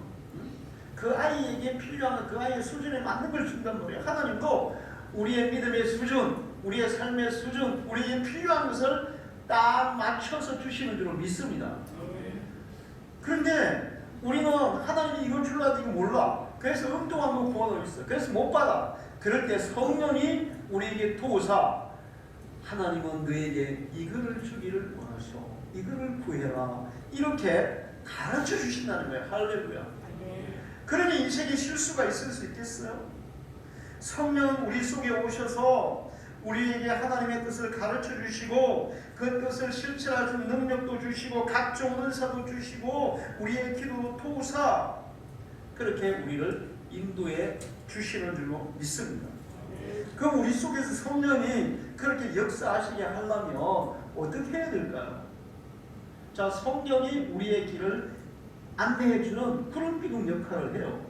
그 아이에게 필요한 그 아이의 수준에 맞는 걸 준단 말이에요. 하나님도 우리의 믿음의 수준, 우리의 삶의 수준, 우리에게 필요한 것을 딱 맞춰서 주시는 줄로 믿습니다. 그런데 우리는 하나님이 이걸 주려고 이거 몰라. 그래서 엉뚱한 거 구하고 있어. 그래서 못 받아. 그럴 때 성령이 우리에게 도우사, 하나님은 너에게 이거를 주기를 원하시오, 이거를 구해라, 이렇게 가르쳐 주신다는 거예요. 할렐루야. 그러니 인생에 실수가 있을 수 있겠어요? 성령은 우리 속에 오셔서 우리에게 하나님의 뜻을 가르쳐 주시고 그 뜻을 실천할 수 있는 능력도 주시고 각종 은사도 주시고 우리의 기도도 도우사, 그렇게 우리를 인도해 주시는 줄로 믿습니다. 그럼 우리 속에서 성령이 그렇게 역사하시게 하려면 어떻게 해야 될까요? 자, 성령이 우리의 길을 안내해주는 그런 비금 역할을 해요.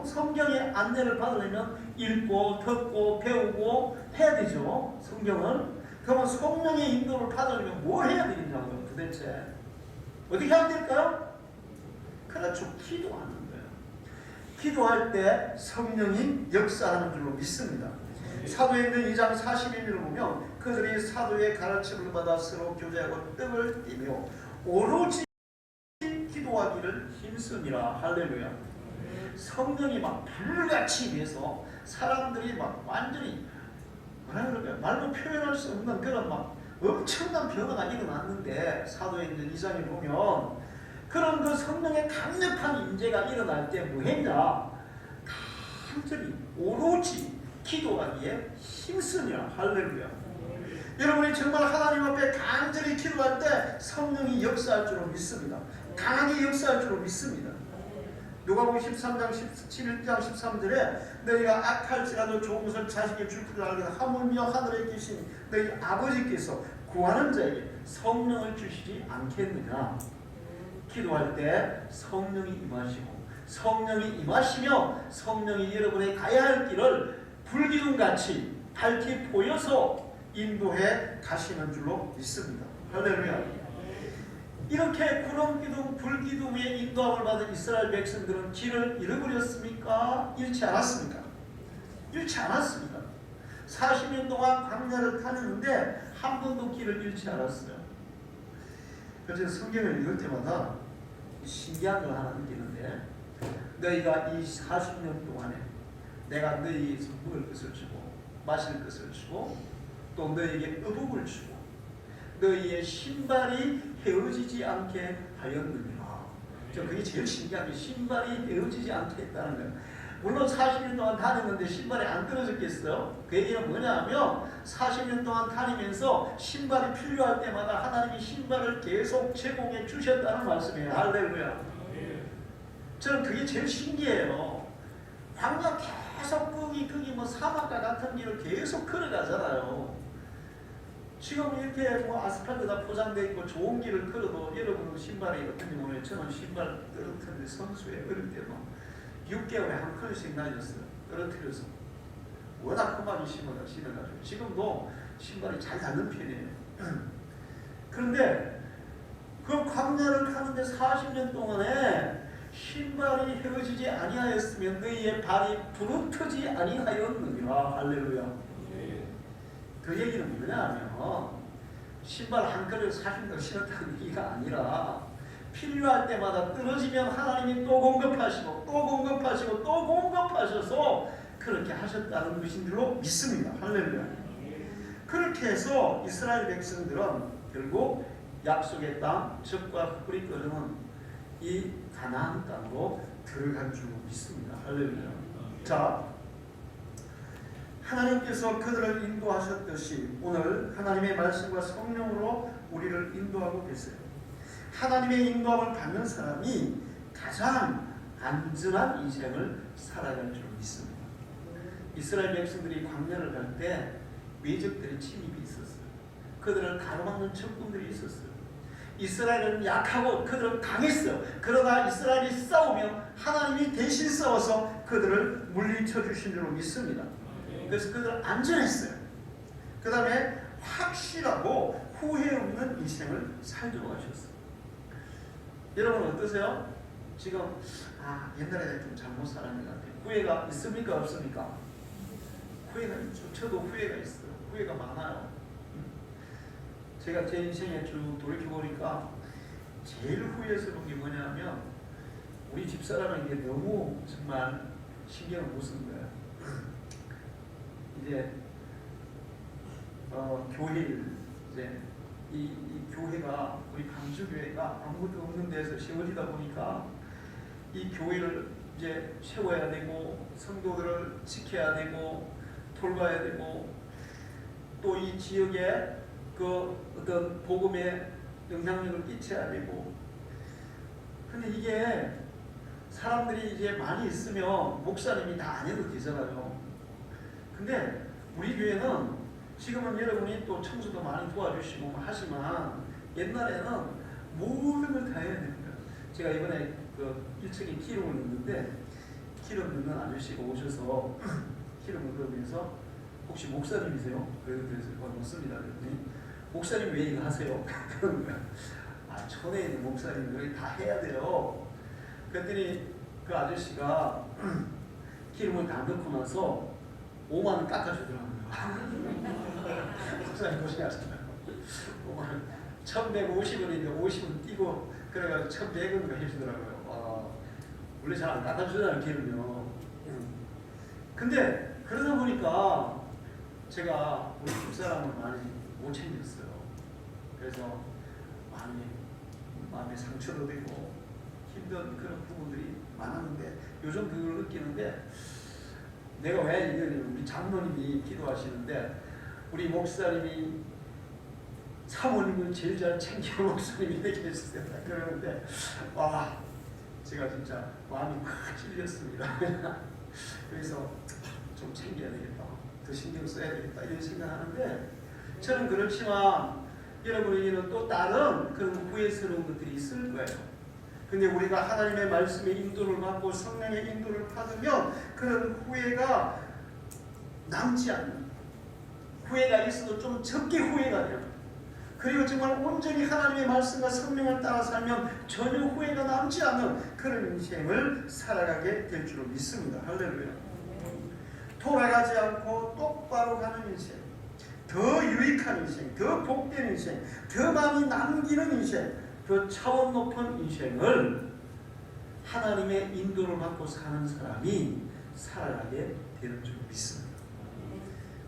성경의 안내를 받으려면 읽고 듣고 배우고 해야 되죠. 성경은. 그러면 성령의 인도를 받으려면 뭘 해야 되겠냐고요. 도대체 어떻게 하면 될까요? 그렇죠. 기도하는 거예요. 기도할 때 성령이 역사하는 줄로 믿습니다. 사도행전 2장 41절을 보면 그들이 사도의 가르침을 받아 서로 교제하고 떡을 띠며 오로지 기도하기를 힘쓰니라. 할렐루야. 성령이 막 불같이 임해서 사람들이 막 완전히 뭐라 그럴까요? 말로 표현할 수 없는 그런 막 엄청난 변화가 일어났는데 사도행전 2장에 보면 그런 그 성령의 강력한 임재가 일어날 때 뭐 했냐? 간절히 오로지 기도하기에 힘쓰냐. 할렐루야. 여러분이 정말 하나님 앞에 간절히 기도할 때 성령이 역사할 줄로 믿습니다. 강하게 역사할 줄로 믿습니다. 누가복음 13장 11장 13절에 너희가 악할지라도 좋은 것을 자식에게 줄 줄 알게 하물며 하늘에 계신 너희 아버지께서 구하는 자에게 성령을 주시지 않겠느냐. 기도할 때 성령이 임하시고 성령이 임하시며 성령이 여러분의 가야 할 길을 불기둥같이 밝히 보여서 인도해 가시는 줄로 믿습니다. 할렐루야. 이렇게 구름기둥, 불기둥의 인도함을 받은 이스라엘 백성들은 길을 잃어버렸습니까? 잃지 않았습니까? 잃지 않았습니다. 40년 동안 광야를 다녔는데 한 번도 길을 잃지 않았어요. 그래서 성경을 읽을 때마다 신기한 걸 하나 느끼는데 너희가 이 40년 동안에 내가 너희에게 먹을 것을 주고 마실 것을 주고 또 너희에게 의복을 주고 너희의 신발이 헤어지지 않게 하였느니라. 저 그게 제일 신기한 게 신발이 헤어지지 않게 했다는 거예요. 물론 40년 동안 다녔는데 신발이 안 떨어졌겠어요? 그 얘기는 뭐냐면 40년 동안 다니면서 신발이 필요할 때마다 하나님이 신발을 계속 제공해 주셨다는 말씀이에요. 할렐루야. 저는 그게 제일 신기해요. 광야 계속 거기 뭐 사막과 같은 길을 계속 걸어가잖아요. 지금 이렇게 뭐 아스팔트 다 포장되어 있고 좋은 길을 걸어도 여러분 신발이 어떤지 모르겠어요. 저는 신발 떨어뜨리는데 선수에 어릴 때 뭐 6개월에 한 컬씩 날렸어요. 떨어뜨려서 워낙 험하게 신어가지고 지금도 신발이 잘 닿는 편이에요. 그런데 그 광야를 가는데 40년 동안에 신발이 헤어지지 아니하였으면 너희의 발이 부르트지 아니하였느니라. 할렐루야. 그 얘기는 뭐냐면 신발 한 컬을 40년 신었다는 얘기가 아니라 필요할 때마다 떨어지면 하나님이 또 공급하시고 또 공급하시고 또 공급하셔서 그렇게 하셨다는 것인 줄로 믿습니다. 할렐루야. 그렇게 해서 이스라엘 백성들은 결국 약속의 땅, 적과 꿀이 끓는 이 가나안 땅으로 들어간 줄로 믿습니다. 할렐루야. 자, 하나님께서 그들을 인도하셨듯이 오늘 하나님의 말씀과 성령으로 우리를 인도하고 계세요. 하나님의 인도함을 받는 사람이 가장 안전한 인생을 살아갈 줄 믿습니다. 이스라엘 백성들이 광야를 갈 때 외적들의 침입이 있었어요. 그들을 가로막는 적군들이 있었어요. 이스라엘은 약하고 그들은 강했어요. 그러나 이스라엘이 싸우면 하나님이 대신 싸워서 그들을 물리쳐 주신 줄로 믿습니다. 그래서 그들은 안전했어요. 그 다음에 확실하고 후회 없는 인생을 살도록 하셨어요. 여러분 어떠세요? 지금 옛날에 좀 잘못 살았는 것 같아요. 후회가 있습니까? 없습니까? 후회가 있죠. 저도 후회가 있어요. 후회가 많아요. 제가 제 인생에 쭉 돌이켜보니까 제일 후회스러운 게 뭐냐면 우리 집사람에게 너무 정말 신경을 못 쓴 거예요. 이제 교회를 이제 이 교회가 우리 강주교회가 아무것도 없는 데서 세워지다 보니까 이 교회를 이제 세워야 되고 성도들을 지켜야 되고 돌봐야 되고 또 이 지역에 그 어떤 복음의 영향력을 끼쳐야 되고 근데 이게 사람들이 이제 많이 있으면 목사님이 다 안 해도 되잖아요. 근데 우리 교회는 지금은 여러분이 또 청소도 많이 도와주시고 하지만 옛날에는 모든 걸 다 해야 됩니다. 제가 이번에 그 1층에 기름을 넣는데 기름 넣는 아저씨가 오셔서 기름을 넣으면서 혹시 목사님이세요? 그래서 맞습니다. 그랬더니 목사님 왜 이거 하세요? 그러는 거야. 아, 천에 있는 목사님들이 다 해야 돼요. 그랬더니 그 아저씨가 기름을 다 넣고 나서 5만 원 깎아주더라고요. 목사님 고생하셨나요? 5만 원. 1150원인데 50원 띄고 그래가지고 1100원 해주더라고요. 원래 잘 안 깎아주잖아요, 기름요. 근데 그러다 보니까 제가 우리 집사람을 많이 못 챙겼어요. 그래서 많이 마음에 상처도 되고 힘든 그런 부분들이 많았는데 요즘 그걸 느끼는데 내가 왜 이러냐면 우리 장로님이 기도하시는데 우리 목사님이 사모님을 제일 잘 챙기는 목사님이 되겠어요. 그러는데 와 제가 진짜 마음이 확 찔렸습니다. 그래서 좀 챙겨야 되겠다. 더 신경 써야 되겠다. 이런 생각하는데 저는 그렇지만 여러분에게는 또 다른 그런 후회스러운 것들이 있을 거예요. 근데 우리가 하나님의 말씀의 인도를 받고 성령의 인도를 받으면 그런 후회가 남지 않는, 후회가 있어도 좀 적게 후회가 돼요. 그리고 정말 온전히 하나님의 말씀과 성령을 따라 살면 전혀 후회가 남지 않는 그런 인생을 살아가게 될 줄로 믿습니다. 할렐루야. 돌아가지 않고 똑바로 가는 인생, 더 유익한 인생, 더 복된 인생, 더 많이 남기는 인생, 그 차원 높은 인생을 하나님의 인도를 받고 사는 사람이 살아가게 되는 줄 믿습니다.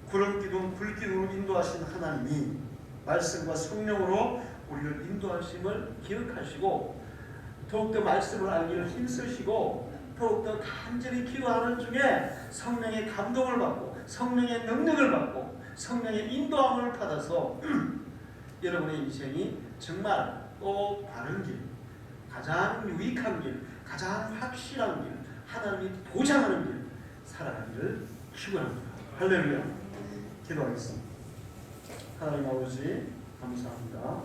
구름기둥, 불기둥으로 인도하신 하나님이 말씀과 성령으로 우리를 인도하심을 기억하시고 더욱더 말씀을 알기를 힘쓰시고 더욱더 간절히 기도하는 중에 성령의 감동을 받고 성령의 능력을 받고 성령의 인도함을 받아서 여러분의 인생이 정말 또 바른 길, 가장 유익한 길, 가장 확실한 길, 하나님이 보장하는 길 살아가기를 축원합니다. 할렐루야. 기도하겠습니다. 하나님 아버지 감사합니다.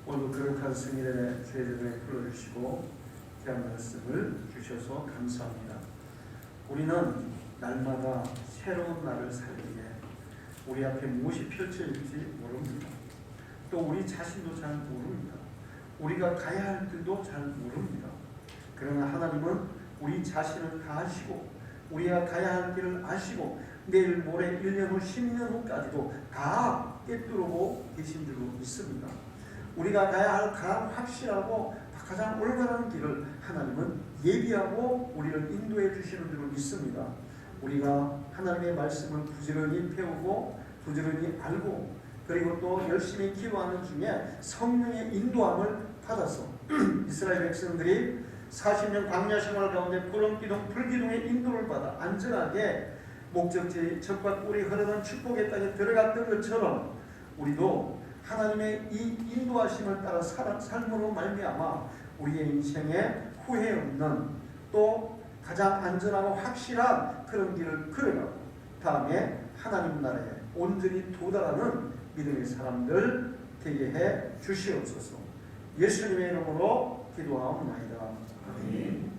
오늘 거룩한 승일의 세대에 불러주시고 귀한 말씀을 주셔서 감사합니다. 우리는 날마다 새로운 날을 살기에 우리 앞에 무엇이 펼쳐질지 모릅니다. 또 우리 자신도 잘 모릅니다. 우리가 가야 할 길도 잘 모릅니다. 그러나 하나님은 우리 자신을 다 아시고 우리가 가야 할 길을 아시고 내일 모레 1년 후 10년 후까지도 다 꿰뚫고 계신 줄로 믿습니다. 우리가 가야 할 가장 확실하고 가장 올바른 길을 하나님은 예비하고 우리를 인도해 주시는 줄로 믿습니다. 우리가 하나님의 말씀을 부지런히 배우고 부지런히 알고 그리고 또 열심히 기도하는 중에 성령의 인도함을 받아서 이스라엘 백성들이 40년 광야 생활 가운데 구름기둥, 불기둥의 인도를 받아 안전하게 목적지 적과 꿀이 흐르는 축복의 땅에 들어갔던 것처럼 우리도 하나님의 이 인도하심을 따라 삶으로 말미암아 우리의 인생에 후회 없는 또 가장 안전하고 확실한 그런 길을 걸어가고 다음에 하나님 나라에 온전히 도달하는 믿음의 사람들 되게 해 주시옵소서. 예수님의 이름으로 기도하옵나이다. 아멘.